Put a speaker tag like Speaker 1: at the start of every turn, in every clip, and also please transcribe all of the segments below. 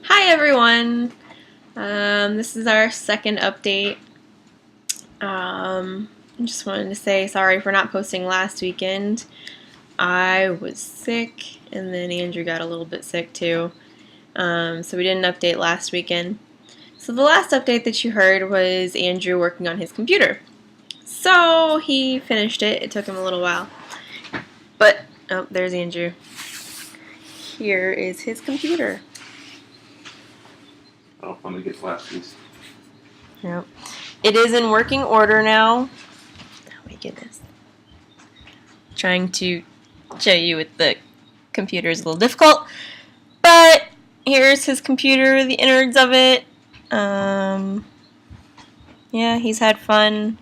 Speaker 1: Hi everyone! This is our second update. I just wanted to say sorry for not posting last weekend. I was sick, and then Andrew got a little bit sick too. So we didn't update last weekend. So the last update that you heard was Andrew working on his computer. So he finished it. It took him a little while. But, oh, there's Andrew. Here is his computer.
Speaker 2: Oh, let me get last piece.
Speaker 1: Yep. It is in working order now. Oh my goodness. Trying to show you with the computer is a little difficult. But here's his computer, the innards of it. Yeah, he's had fun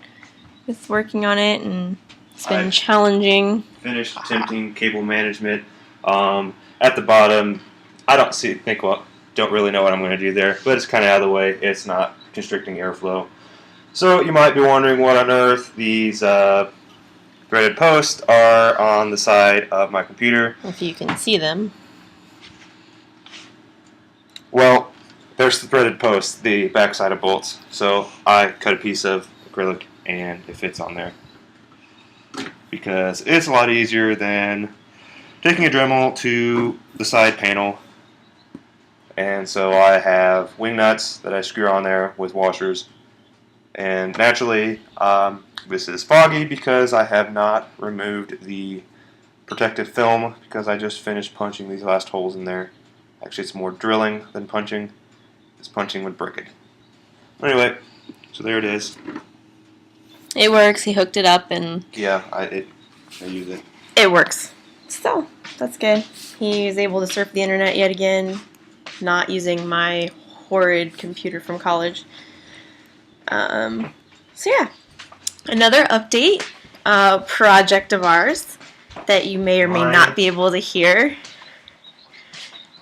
Speaker 1: with working on it, and it's been challenging.
Speaker 2: Finished attempting cable management. At the bottom, I don't really know what I'm going to do there, but it's kind of out of the way. It's not constricting airflow. So you might be wondering what on earth these threaded posts are on the side of my computer.
Speaker 1: If you can see them.
Speaker 2: Well, there's the threaded posts, the backside of bolts. So I cut a piece of acrylic and it fits on there. Because it's a lot easier than taking a Dremel to the side panel. And so I have wing nuts that I screw on there with washers. And naturally, this is foggy because I have not removed the protective film because I just finished punching these last holes in there. Actually, it's more drilling than punching. This punching would break it. Anyway, so there it is.
Speaker 1: It works. He hooked it up and...
Speaker 2: Yeah, I use it.
Speaker 1: It works. So, that's good. He was able to surf the internet yet again, not using my horrid computer from college. So yeah, another update, project of ours that you may or may not be able to hear.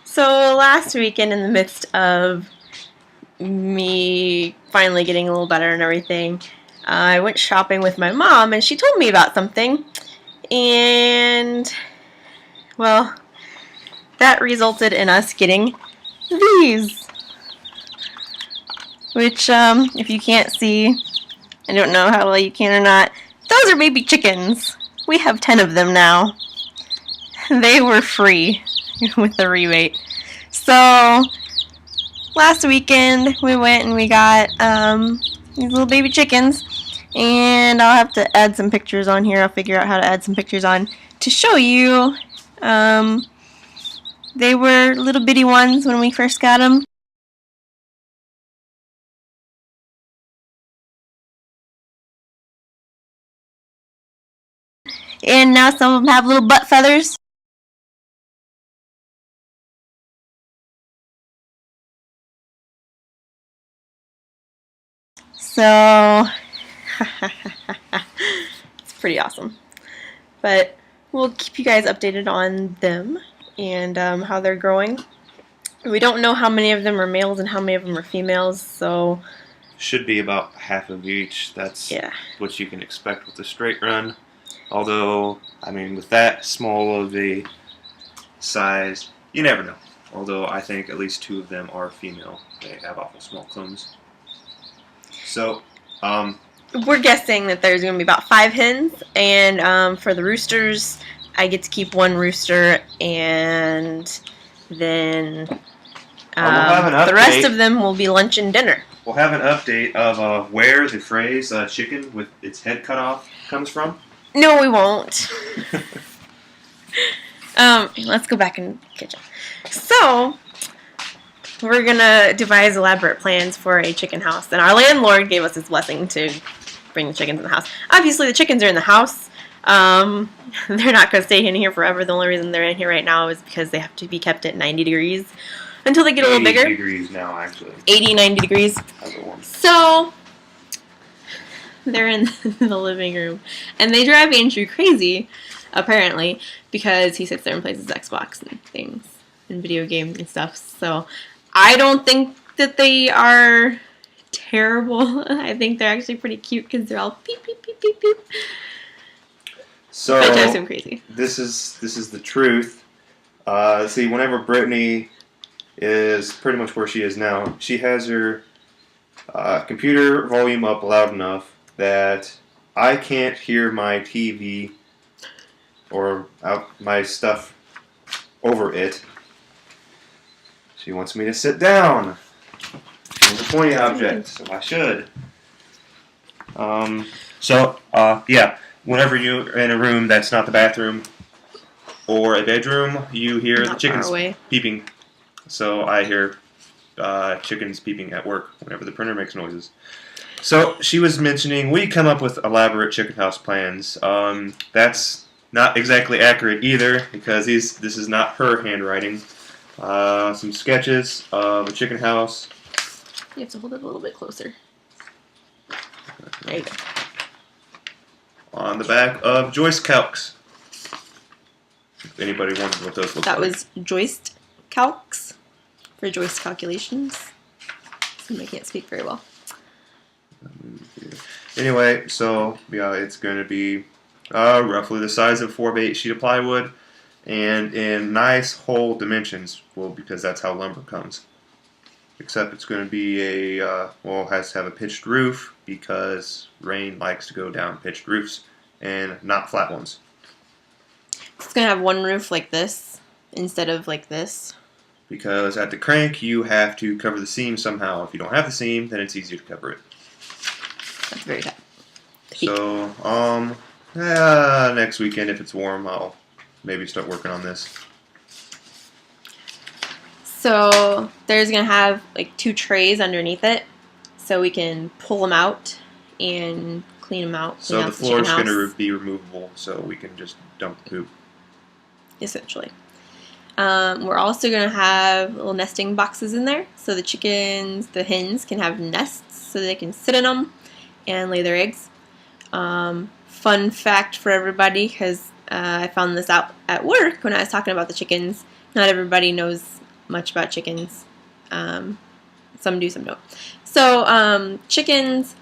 Speaker 1: So last weekend, in the midst of me finally getting a little better and everything, I went shopping with my mom, and she told me about something, and well, that resulted in us getting these, which if you can't see, I don't know how well you can or not, those are baby chickens. We have 10 of them now. They were free with the rebate. So last weekend we went and we got these little baby chickens, and I'll have to add some pictures on here. I'll figure out how to add some pictures on to show you. They were little bitty ones when we first got them. And now some of them have little butt feathers. So, it's pretty awesome. But we'll keep you guys updated on them and how they're growing. We don't know how many of them are males and how many of them are females, so...
Speaker 2: Should be about half of each. That's what you can expect with the straight run. Although, I mean, with that small of a size, you never know. Although I think at least 2 of them are female. They have awful small combs. So,
Speaker 1: we're guessing that there's going to be about 5 hens, and for the roosters, I get to keep 1 rooster, and then the rest of them will be lunch and dinner.
Speaker 2: We'll have an update of where the phrase chicken with its head cut off comes from.
Speaker 1: No, we won't. Let's go back in the kitchen. So, we're going to devise elaborate plans for a chicken house. And our landlord gave us his blessing to bring the chickens in the house. Obviously, the chickens are in the house. They're not going to stay in here forever. The only reason they're in here right now is because they have to be kept at 90 degrees until they get a little bigger.
Speaker 2: 80 degrees now, actually.
Speaker 1: 80, 90 degrees. So, they're in the living room. And they drive Andrew crazy, apparently, because he sits there and plays his Xbox and things, and video games and stuff. So, I don't think that they are terrible. I think they're actually pretty cute because they're all beep, beep, beep, beep, beep.
Speaker 2: So,
Speaker 1: that drives him crazy.
Speaker 2: This is the truth. See, whenever Brittany is pretty much where she is now. She has her computer volume up loud enough that I can't hear my TV or my stuff over it. She wants me to sit down. She's a pointy object, so I should. Yeah, whenever you're in a room that's not the bathroom or a bedroom, you hear
Speaker 1: Not
Speaker 2: the chickens
Speaker 1: far away.
Speaker 2: peeping. So I hear chickens peeping at work whenever the printer makes noises. So she was mentioning we come up with elaborate chicken house plans. That's not exactly accurate either because this is not her handwriting. Some sketches of a chicken house.
Speaker 1: You have to hold it a little bit closer. There you go.
Speaker 2: On the back of joist calcs. If anybody wonders what those look like.
Speaker 1: That was joist calcs for joist calculations. I can't speak very well.
Speaker 2: Anyway, so yeah, it's going to be roughly the size of 4x8 sheet of plywood and in nice whole dimensions, well, because that's how lumber comes. Except it's going to be it has to have a pitched roof because rain likes to go down pitched roofs and not flat ones.
Speaker 1: It's going to have one roof like this instead of like this.
Speaker 2: Because at the crank, you have to cover the seam somehow. If you don't have the seam, then it's easier to cover it.
Speaker 1: That's very tight.
Speaker 2: So, next weekend, if it's warm, I'll maybe start working on this.
Speaker 1: So there's going to have like 2 trays underneath it so we can pull them out and clean them out.
Speaker 2: So the floor is going to be removable so we can just dump the poop.
Speaker 1: Essentially. We're also going to have little nesting boxes in there so the chickens, the hens, can have nests so they can sit in them and lay their eggs. Fun fact for everybody, because I found this out at work when I was talking about the chickens. Not everybody knows much about chickens. Some do, some don't. So chickens,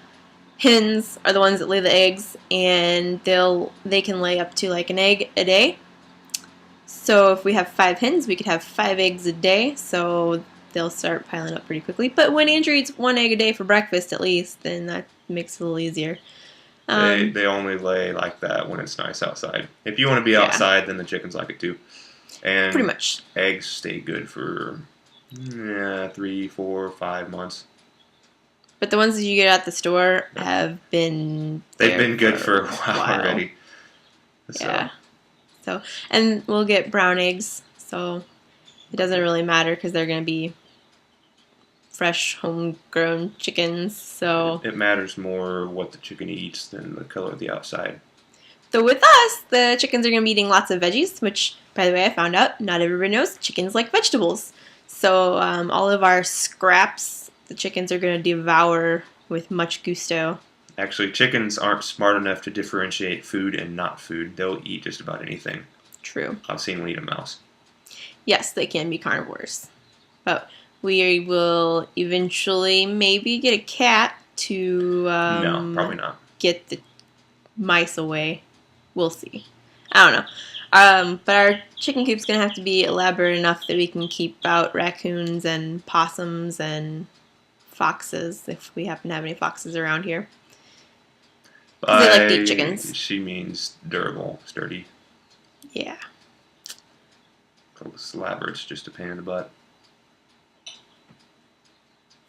Speaker 1: hens are the ones that lay the eggs, and they can lay up to like an egg a day. So if we have 5 hens, we could have 5 eggs a day. So they'll start piling up pretty quickly. But when Andrew eats 1 egg a day for breakfast, at least, then that makes it a little easier.
Speaker 2: They only lay like that when it's nice outside. If you want to be outside, then the chickens like it too. And
Speaker 1: pretty much.
Speaker 2: Eggs stay good for 3, 4, 5 months.
Speaker 1: But the ones that you get at the store have been
Speaker 2: They've been good for a while already. So.
Speaker 1: Yeah. So, and we'll get brown eggs, so it doesn't really matter because they're going to be fresh, homegrown chickens. So
Speaker 2: it matters more what the chicken eats than the color of the outside.
Speaker 1: So with us, the chickens are going to be eating lots of veggies, which, by the way, I found out not everybody knows chickens like vegetables. So all of our scraps, the chickens are going to devour with much gusto.
Speaker 2: Actually, chickens aren't smart enough to differentiate food and not food. They'll eat just about anything.
Speaker 1: True.
Speaker 2: I've seen them eat a mouse.
Speaker 1: Yes, they can be carnivores. But we will eventually maybe get a cat to
Speaker 2: no, probably not.
Speaker 1: Get the mice away. We'll see. I don't know. But our chicken coop's going to have to be elaborate enough that we can keep out raccoons and possums and foxes, if we happen to have any foxes around here. They like to eat chickens.
Speaker 2: She means durable, sturdy.
Speaker 1: Yeah.
Speaker 2: Elaborate's just a pain in the butt.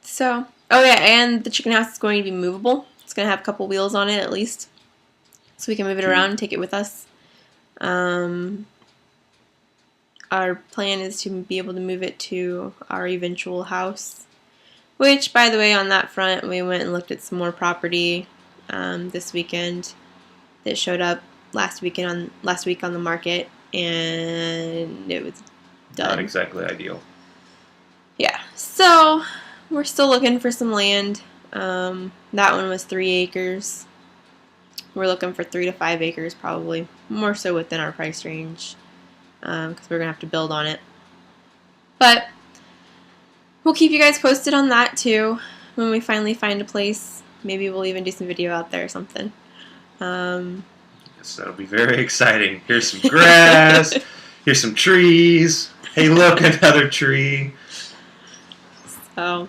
Speaker 1: So, oh yeah, and the chicken house is going to be movable. It's going to have a couple wheels on it at least. So we can move it around and take it with us. Our plan is to be able to move it to our eventual house. Which, by the way, on that front, we went and looked at some more property this weekend that showed up last week on the market, and it was done.
Speaker 2: Not exactly ideal.
Speaker 1: Yeah, so we're still looking for some land. That one was 3 acres. We're looking for 3 to 5 acres, probably more so within our price range, because we're gonna have to build on it. But we'll keep you guys posted on that too when we finally find a place. Maybe we'll even do some video out there or something.
Speaker 2: Yes, that'll be very exciting. Here's some grass. Here's some trees. Hey, look, another tree.
Speaker 1: So,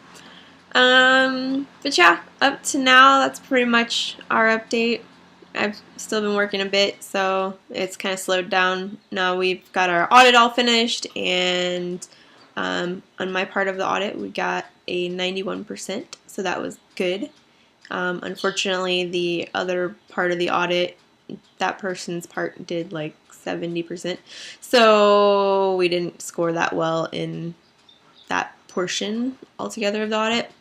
Speaker 1: but yeah, up to now, that's pretty much our update. I've still been working a bit, so it's kind of slowed down. Now we've got our audit all finished, and on my part of the audit, we got a 91%, so that was good. Unfortunately, the other part of the audit, that person's part did like 70%, so we didn't score that well in that portion altogether of the audit.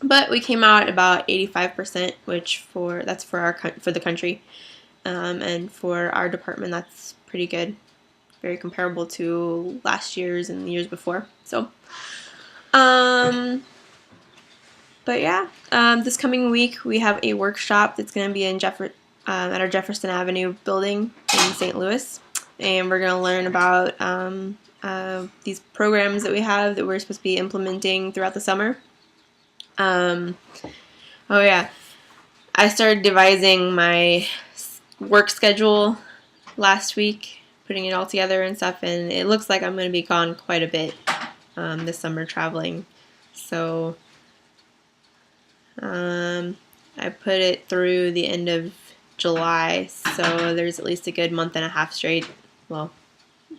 Speaker 1: But we came out at about 85%, which that's for the country, and for our department, that's pretty good. Very comparable to last year's and the years before. So, but yeah, this coming week we have a workshop that's going to be in at our Jefferson Avenue building in St. Louis, and we're going to learn about these programs that we have that we're supposed to be implementing throughout the summer. Oh yeah, I started devising my work schedule last week, putting it all together and stuff, and it looks like I'm going to be gone quite a bit this summer traveling. So I put it through the end of July, so there's at least a good month and a half straight. Well,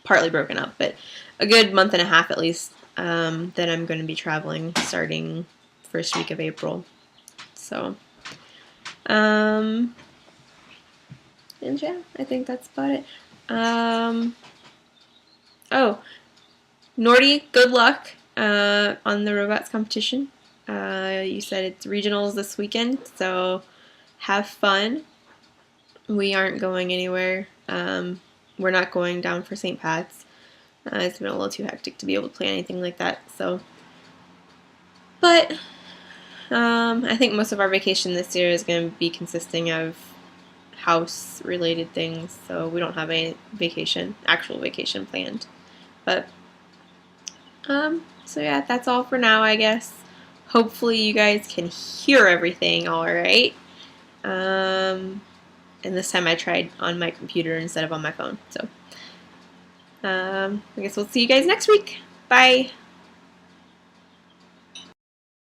Speaker 1: partly broken up, but a good month and a half at least that I'm going to be traveling starting first week of April. So, and yeah, I think that's about it. Oh, Nordy, good luck on the robots competition. You said it's regionals this weekend, so have fun. We aren't going anywhere. We're not going down for St. Pat's. It's been a little too hectic to be able to play anything like that. So, but I think most of our vacation this year is going to be consisting of house-related things. So we don't have any actual vacation planned. But so yeah, that's all for now, I guess. Hopefully you guys can hear everything all right. And this time I tried on my computer instead of on my phone. So I guess we'll see you guys next week. Bye.